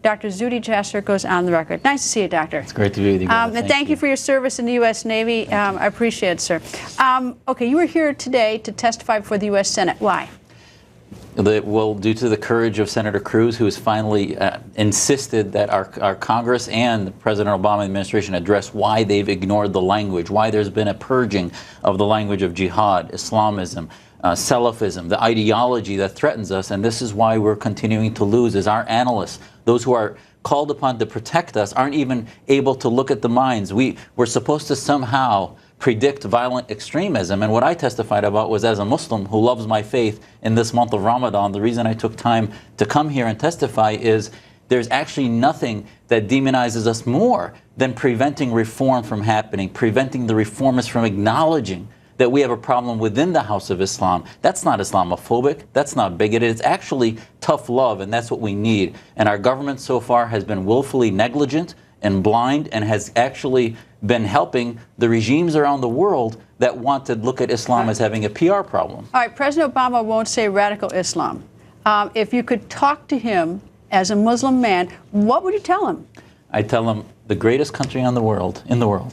Dr. Zuhdi Jasser goes on the record. Nice to see you, Doctor. It's great to be with you guys. And thank you for your service in the U.S. Navy. I appreciate it, sir. Okay, you were here today to testify before the U.S. Senate. Why? Well, due to the courage of Senator Cruz, who has finally insisted that our Congress and President Obama administration address why they've ignored the language, why there's been a purging of the language of jihad, Islamism, Salafism, the ideology that threatens us, and this is why we're continuing to lose, is our analysts, those who are called upon to protect us, aren't even able to look at the minds. We're supposed to somehow predict violent extremism, and what I testified about was, as a Muslim who loves my faith in this month of Ramadan, the reason I took time to come here and testify is there's actually nothing that demonizes us more than preventing reform from happening, preventing the reformists from acknowledging that we have a problem within the House of Islam. That's not Islamophobic, that's not bigoted, it's actually tough love, and that's what we need. And our government so far has been willfully negligent and blind, and has actually been helping the regimes around the world that want to look at Islam as having a PR problem. All right, President Obama won't say radical Islam. If you could talk to him as a Muslim man, what would you tell him? I tell him the greatest country in the world,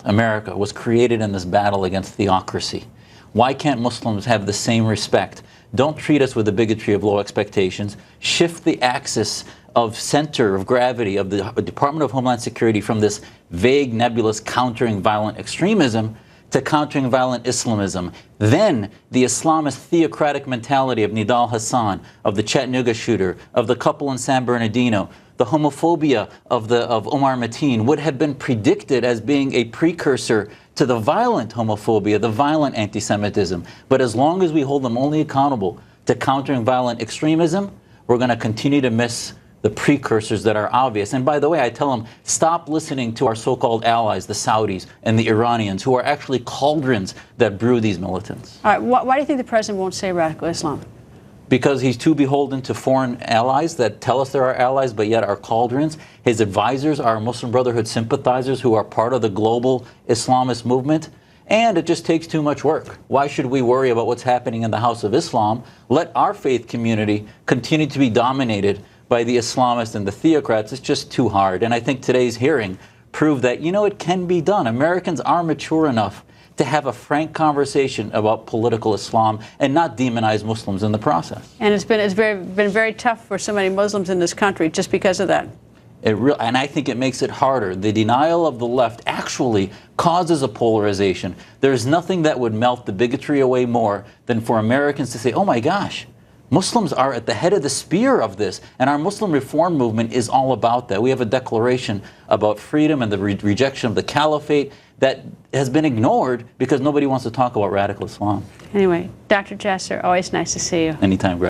America, was created in this battle against theocracy. Why can't Muslims have the same respect? Don't treat us with the bigotry of low expectations. Shift the axis of center of gravity of the Department of Homeland Security from this vague, nebulous countering violent extremism to countering violent Islamism. Then the Islamist theocratic mentality of Nidal Hassan, of the Chattanooga shooter, of the couple in San Bernardino, the homophobia of Omar Mateen would have been predicted as being a precursor to the violent homophobia, the violent anti-Semitism. But as long as we hold them only accountable to countering violent extremism, we're going to continue to miss the precursors that are obvious. And by the way, I tell them, stop listening to our so-called allies, the Saudis and the Iranians, who are actually cauldrons that brew these militants. All right, why do you think the president won't say radical Islam? Because he's too beholden to foreign allies that tell us they're our allies, but yet are cauldrons. His advisors are Muslim Brotherhood sympathizers who are part of the global Islamist movement. And it just takes too much work. Why should we worry about what's happening in the House of Islam? Let our faith community continue to be dominated by the Islamists and the theocrats. It's just too hard. And I think today's hearing proved that, it can be done. Americans are mature enough to have a frank conversation about political Islam and not demonize Muslims in the process. And it's been very tough for so many Muslims in this country just because of that. And I think it makes it harder. The denial of the left actually causes a polarization. There's nothing that would melt the bigotry away more than for Americans to say, oh my gosh, Muslims are at the head of the spear of this, and our Muslim reform movement is all about that. We have a declaration about freedom and the rejection of the caliphate that has been ignored because nobody wants to talk about radical Islam. Anyway, Dr. Jasser, always nice to see you. Anytime, Greg.